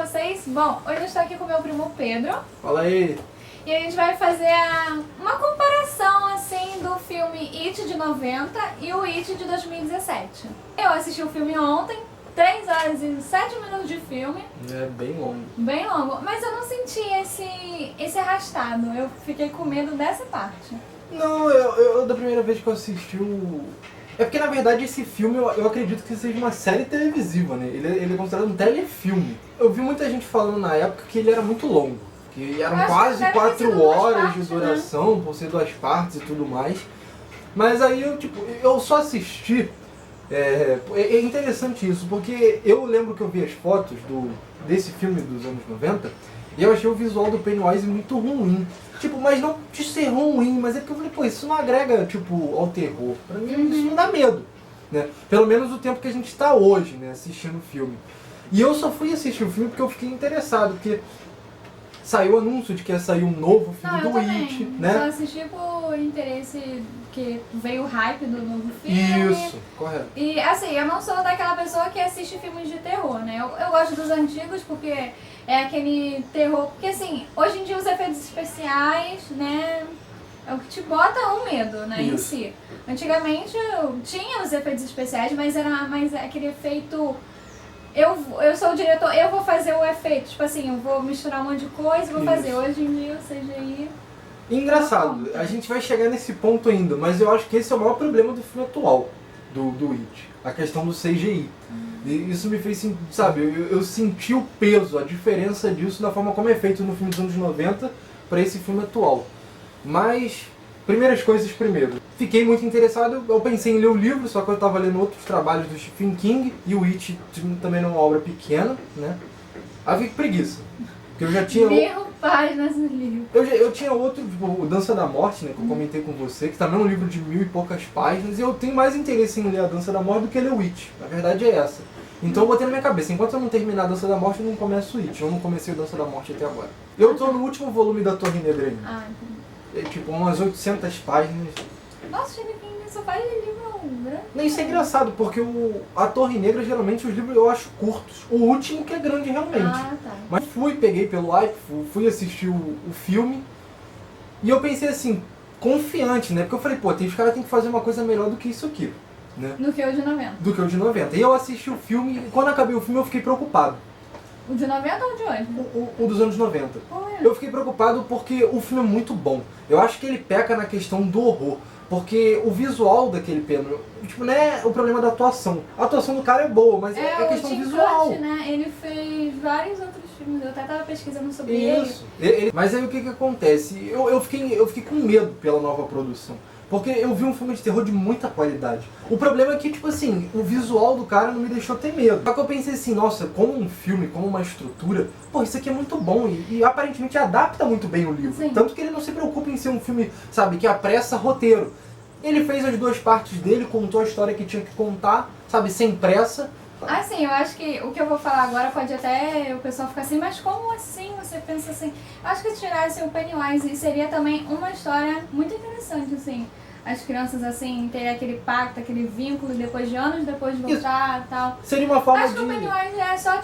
vocês? Bom, hoje eu estou aqui com o meu primo Pedro. Fala aí. E a gente vai fazer uma comparação, assim, do filme It de 90 e o It de 2017. Eu assisti o filme ontem, 3 horas e 7 minutos de filme. É bem longo. Bem longo, mas eu não senti esse arrastado. Eu fiquei com medo dessa parte. Não, eu da primeira vez que eu assisti o... É porque, na verdade, esse filme, eu acredito que seja uma série televisiva, né? Ele é considerado um telefilme. Eu vi muita gente falando na época que ele era muito longo. Que eram quase 4 horas de duração, por ser 2 partes e tudo mais. Mas aí, eu só assisti... É interessante isso, porque eu lembro que eu vi as fotos desse filme dos anos 90 e eu achei o visual do Pennywise muito ruim. Mas não de ser ruim, mas é porque eu falei, pô, isso não agrega, ao terror. Pra mim isso não dá medo, né? Pelo menos o tempo que a gente está hoje, né, assistindo o filme. E eu só fui assistir o filme porque eu fiquei interessado, porque saiu o anúncio de que ia sair um novo filme do It, né? Só assisti por interesse que veio o hype do novo filme. Isso, correto. E assim, eu não sou daquela pessoa que assiste filmes de terror, né? Eu gosto dos antigos porque é aquele terror... Porque assim, hoje em dia os efeitos especiais, né, é o que te bota um medo, né, em si. Antigamente tinha os efeitos especiais, mas era mais aquele efeito... Eu sou o diretor, eu vou fazer o efeito. Eu vou misturar um monte de coisa e vou fazer. Hoje em dia o CGI... Engraçado, a gente vai chegar nesse ponto ainda, mas eu acho que esse é o maior problema do filme atual, do It. A questão do CGI. E isso me fez, eu senti o peso, a diferença disso na forma como é feito no filme dos anos 90 para esse filme atual. Mas, primeiras coisas primeiro. Fiquei muito interessado, eu pensei em ler o livro, só que eu estava lendo outros trabalhos do Stephen King, e o It também não é uma obra pequena, né? Aí fiquei com preguiça. Porque eu já tinha... 1000 páginas no livro. Eu tinha outro, o Dança da Morte, né, que eu comentei com você, que também é um livro de 1000 e poucas páginas, e eu tenho mais interesse em ler a Dança da Morte do que ler o It. A verdade é essa. Então eu botei na minha cabeça, enquanto eu não terminar a Dança da Morte, eu não começo o It. Eu não comecei a Dança da Morte até agora. Eu tô no último volume da Torre Negra ainda. Ah, entendi. É umas 800 páginas. Nossa, Stephen King só faz livro grande. Não, isso é engraçado, porque a Torre Negra, geralmente, os livros eu acho curtos. O último que é grande, realmente. Ah, tá. Mas peguei pelo hype, fui assistir o filme, e eu pensei assim, confiante, né? Porque eu falei, pô, os caras têm que fazer uma coisa melhor do que isso aqui, né? Do que o de 90. Do que o de 90. E eu assisti o filme, e quando acabei o filme eu fiquei preocupado. O de 90 ou o de hoje? O dos anos 90. Ué. Eu fiquei preocupado porque o filme é muito bom. Eu acho que ele peca na questão do horror. Porque o visual daquele Pedro, não é o problema da atuação. A atuação do cara é boa, mas é a questão o Tim visual. Curtis, né? Ele fez vários outros filmes, eu até tava pesquisando sobre Isso. Mas aí o que acontece? Eu fiquei com medo pela nova produção. Porque eu vi um filme de terror de muita qualidade. O problema é que, o visual do cara não me deixou ter medo. Só que eu pensei assim, nossa, como um filme, como uma estrutura, pô, isso aqui é muito bom e aparentemente adapta muito bem o livro. Sim. Tanto que ele não se preocupa em ser um filme, que apressa roteiro. Ele fez as 2 partes dele, contou a história que tinha que contar, sem pressa. Assim, eu acho que o que eu vou falar agora pode até o pessoal ficar assim, mas como assim você pensa assim? Eu acho que se tirasse o Pennywise seria também uma história muito interessante, assim. As crianças, terem aquele pacto, aquele vínculo, depois de anos depois de voltar e tal. Seria uma forma acho que o Pennywise é só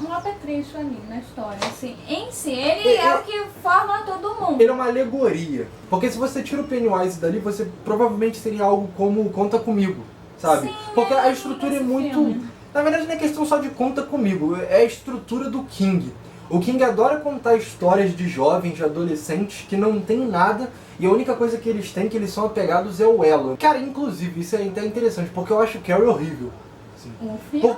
um apetrecho ali na história, assim. Em si, ele é o que forma todo mundo. Ele é uma alegoria. Porque se você tira o Pennywise dali, você provavelmente seria algo como Conta Comigo, sabe? Sim, porque a estrutura é muito... filme. Na verdade não é questão só de Conta Comigo, é a estrutura do King. O King adora contar histórias de jovens, de adolescentes que não tem nada e a única coisa que eles têm, que eles são apegados, é o elo. Cara, inclusive, isso é até interessante, porque eu acho o Carrie horrível. Assim. O filme...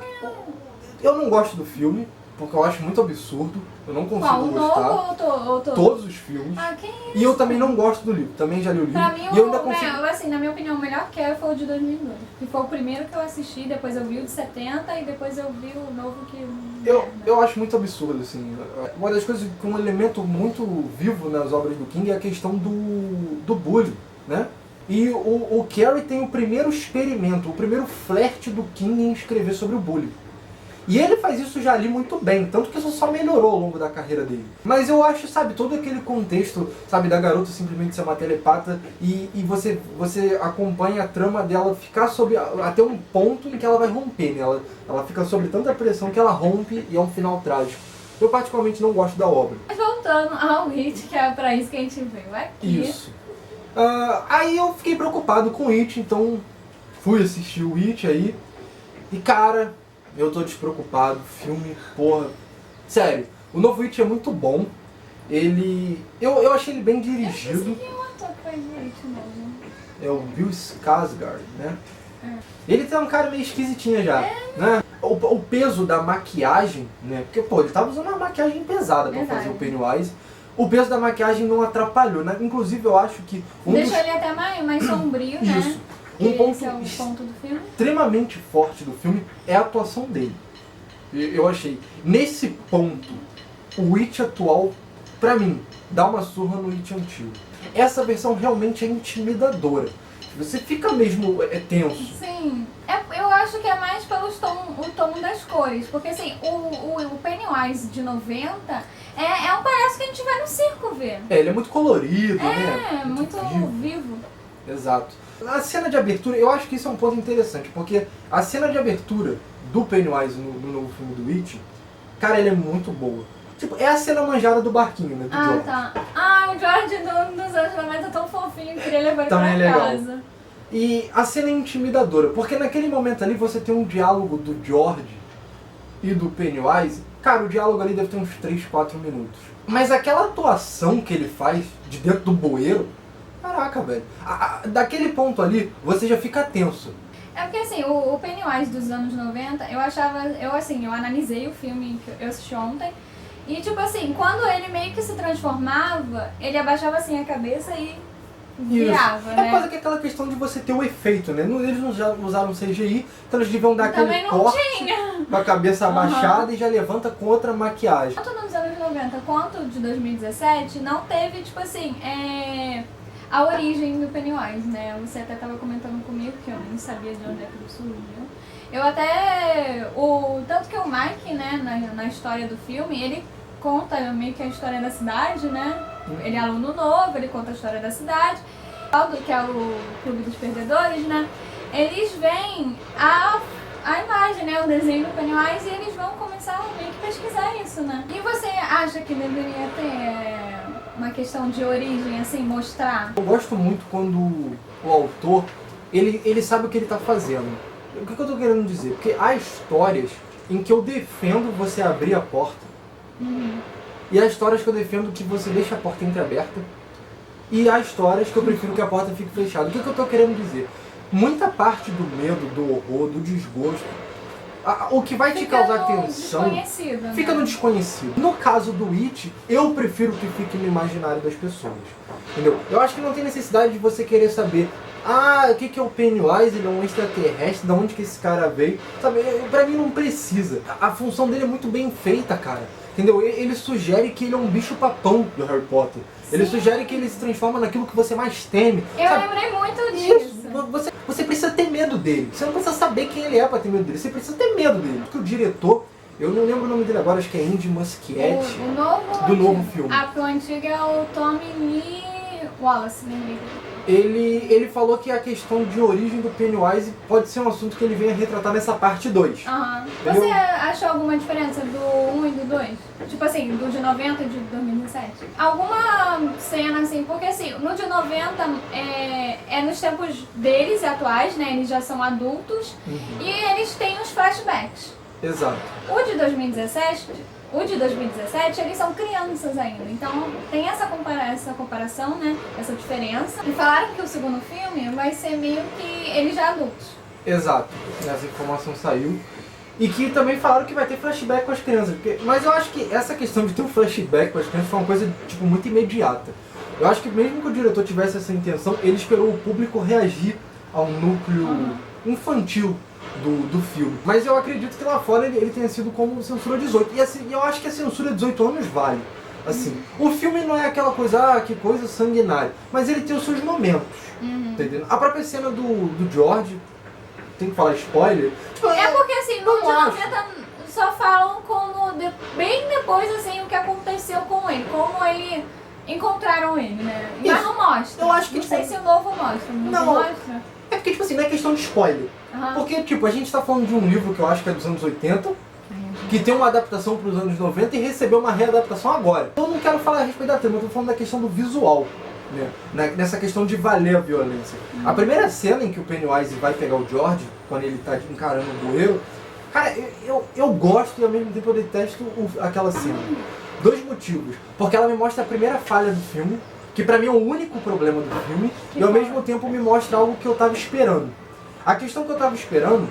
Eu não gosto do filme, porque eu acho muito absurdo. Eu não consigo Qual, o gostar. novo ou todo? Todos os filmes. Ah, que isso? E eu também não gosto do livro. Também já li o livro. Pra mim, e eu ainda consigo... na minha opinião, o melhor que foi o de 2002. Que foi o primeiro que eu assisti, depois eu vi o de 70 e depois eu vi o novo que... Eu acho muito absurdo, assim. Uma das coisas que um elemento muito vivo nas obras do King é a questão do bullying, né? E o Carrie tem o primeiro experimento, o primeiro flerte do King em escrever sobre o bullying. E ele faz isso já ali muito bem, tanto que isso só melhorou ao longo da carreira dele. Mas eu acho, sabe, todo aquele contexto, sabe, da garota simplesmente ser uma telepata e você acompanha a trama dela ficar até um ponto em que ela vai romper, né? Ela fica sob tanta pressão que ela rompe e é um final trágico. Eu particularmente não gosto da obra. Mas voltando ao It, que é pra isso que a gente veio aqui. Isso. Aí eu fiquei preocupado com o It, então fui assistir o It aí. E cara, eu tô despreocupado. Filme, porra. Sério, o novo It é muito bom. Eu achei ele bem dirigido. Eu não o ator que faz o It mesmo. É o Bill Skarsgård, né? Ele tem um cara meio esquisitinho já, né? O peso da maquiagem, né? Porque, pô, ele tava usando uma maquiagem pesada pra fazer o Pennywise. O peso da maquiagem não atrapalhou, né? Inclusive, eu acho que... Deixou ele até mais sombrio, né? Isso. Esse é o ponto do filme. Extremamente forte do filme é a atuação dele. Eu achei. Nesse ponto, o It atual, pra mim, dá uma surra no It antigo. Essa versão realmente é intimidadora. Você fica mesmo tenso. Sim. Eu acho que é mais pelo o tom das cores. Porque assim, o Pennywise de 90 é um palhaço que a gente vai no circo ver. Ele é muito colorido, né? É, muito vivo. Exato. A cena de abertura, eu acho que isso é um ponto interessante, porque a cena de abertura do Pennywise no novo filme do It, cara, ela é muito boa. Tipo, é a cena manjada do barquinho, né? Do George. Tá. O George dos anos 90 é tão fofinho, eu queria levar ele Também pra é legal. casa. E a cena é intimidadora, porque naquele momento ali você tem um diálogo do George e do Pennywise. Cara, o diálogo ali deve ter uns 3, 4 minutos. Mas aquela atuação que ele faz de dentro do bueiro, caraca, velho. Daquele ponto ali, você já fica tenso. É porque assim, o Pennywise dos anos 90, eu analisei o filme que eu assisti ontem. E tipo assim, quando ele meio que se transformava, ele abaixava assim a cabeça e virava, Isso. né? É quase que aquela questão de você ter o efeito, né? Eles não usaram CGI, então eles deviam dar aquele Também não corte tinha. com a cabeça abaixada e já levanta com outra maquiagem. Tanto nos anos 90 quanto de 2017, não teve, tipo assim, a origem do Pennywise, né? Você até tava comentando comigo que eu nem sabia de onde é que ele surgiu. Tanto que o Mike, né, na história do filme, ele conta meio que a história da cidade, né? Ele é aluno novo, ele conta a história da cidade, que é o Clube dos Perdedores, né? Eles veem a imagem, né? O desenho do Pennywise, e eles vão começar a meio que pesquisar isso, né? E você acha que deveria ter uma questão de origem, assim, mostrar? Eu gosto muito quando o autor, ele sabe o que ele tá fazendo. O que eu tô querendo dizer? Porque há histórias em que eu defendo você abrir a porta. E há histórias que eu defendo que você deixa a porta entreaberta. E há histórias que eu prefiro que a porta fique fechada. O que eu tô querendo dizer? Muita parte do medo, do horror, do desgosto, o que vai te causar tensão fica no desconhecido. No caso do It, eu prefiro que fique no imaginário das pessoas. Entendeu? Eu acho que não tem necessidade de você querer saber o que é o Pennywise, ele é um extraterrestre, de onde que esse cara veio. Sabe, pra mim não precisa. A função dele é muito bem feita, cara. Entendeu? Ele sugere que ele é um bicho papão do Harry Potter. Sim. Ele sugere que ele se transforma naquilo que você mais teme. Eu lembrei muito disso. Você precisa ter medo dele. Você não precisa saber quem ele é pra ter medo dele. Você precisa ter medo dele. Porque o diretor, eu não lembro o nome dele agora, acho que é Andy Muschietti. Do novo filme. O antigo é o Tommy Lee Wallace, lembrei. Ele falou que a questão de origem do Pennywise pode ser um assunto que ele venha retratar nessa parte 2. Você achou alguma diferença do 1 e do 2? Tipo assim, do de 90 e de 2017? Alguma cena assim, porque assim, no de 90 é nos tempos deles atuais, né? Eles já são adultos e eles têm os flashbacks. Exato. O de 2017, eles são crianças ainda, então tem essa comparação, né, essa diferença. E falaram que o segundo filme vai ser meio que eles já adultos. Exato, essa informação saiu. E que também falaram que vai ter flashback com as crianças. Mas eu acho que essa questão de ter um flashback com as crianças foi uma coisa tipo, muito imediata. Eu acho que mesmo que o diretor tivesse essa intenção, ele esperou o público reagir ao núcleo infantil do filme. Mas eu acredito que lá fora ele tenha sido como censura 18. E assim, eu acho que a censura 18 anos vale. Assim, o filme não é aquela coisa, que coisa sanguinária. Mas ele tem os seus momentos. Entendeu? A própria cena do George, tem que falar spoiler. Tipo, porque assim, no de 90 só falam bem depois, assim, o que aconteceu com ele, como ele encontraram ele, né? Mas Isso. não mostra. Eu acho que, não tipo, sei se o novo mostra. O novo não. mostra? É porque, tipo assim, não é questão de spoiler. Aham. Porque, tipo, a gente tá falando de um livro que eu acho que é dos anos 80, que tem uma adaptação para os anos 90 e recebeu uma readaptação agora. Eu não quero falar a respeito da trama, eu tô falando da questão do visual, né? Nessa questão de valer a violência. A primeira cena em que o Pennywise vai pegar o George, quando ele tá encarando o bueiro, cara, eu gosto e ao mesmo tempo eu detesto aquela cena. 2 motivos. Porque ela me mostra a primeira falha do filme, que pra mim é o único problema do filme, e ao mesmo tempo me mostra algo que eu tava esperando. A questão que eu tava esperando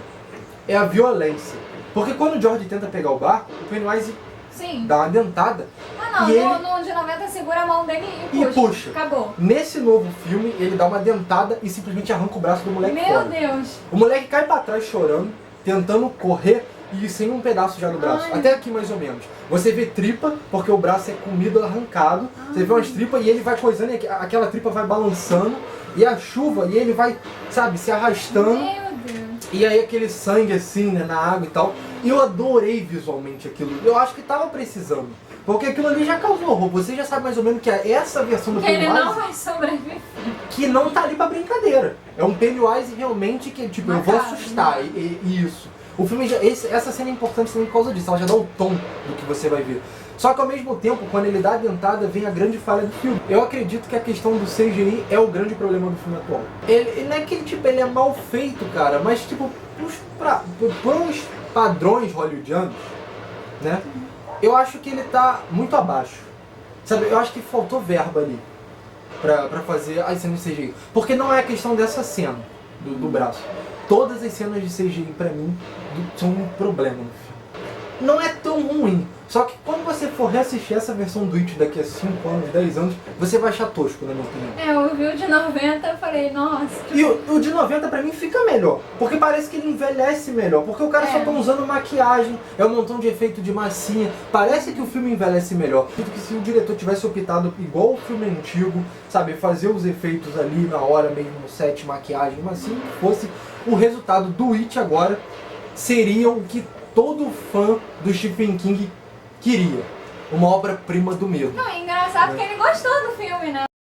é a violência. Porque quando o George tenta pegar o barco, o Pennywise Sim. dá uma dentada. Ah, não. E No de 90 segura a mão dele E puxa. Acabou. Nesse novo filme, ele dá uma dentada e simplesmente arranca o braço do moleque Meu fora. Deus. O moleque cai pra trás chorando, tentando correr e sem um pedaço já do braço. Ai. Até aqui mais ou menos. Você vê tripa, porque o braço é comido arrancado. Você vê umas tripas e ele vai coisando e aquela tripa vai balançando. E a chuva, e ele vai, sabe, se arrastando. Meu Deus. E aí aquele sangue assim, né, na água e tal. E eu adorei visualmente aquilo. Eu acho que tava precisando. Porque aquilo ali já causou horror. Você já sabe mais ou menos que é essa versão do Que ele Pennywise não vai sobreviver. que não tá ali pra brincadeira. É um Pennywise realmente que, tipo, eu vou Macabro, assustar. né? E isso. O filme essa cena é importante também por causa disso. Ela já dá o tom do que você vai ver. Só que ao mesmo tempo, quando ele dá a dentada, vem a grande falha do filme. Eu acredito que a questão do CGI é o grande problema do filme atual. Ele não é que tipo, ele é mal feito, cara, mas tipo, pros padrões hollywoodianos, né? Eu acho que ele tá muito abaixo. Sabe, eu acho que faltou verba ali pra fazer as cenas de CGI. Porque não é a questão dessa cena do braço. Todas as cenas de CGI pra mim são um problema no filme. Não é tão ruim. Só que quando você for reassistir essa versão do It daqui a 5 anos, 10 anos, você vai achar tosco, na minha opinião. Eu vi o de 90 e falei, nossa. E o de 90 pra mim fica melhor. Porque parece que ele envelhece melhor. Porque o cara só tá usando maquiagem, é um montão de efeito de massinha. Parece que o filme envelhece melhor. Acredito que se o diretor tivesse optado igual o filme antigo, sabe, fazer os efeitos ali na hora mesmo, no set, maquiagem, massinha, que fosse o resultado do It agora, seria o que todo fã do Stephen King queria. Uma obra-prima do medo. Não, é engraçado que ele gostou do filme, né?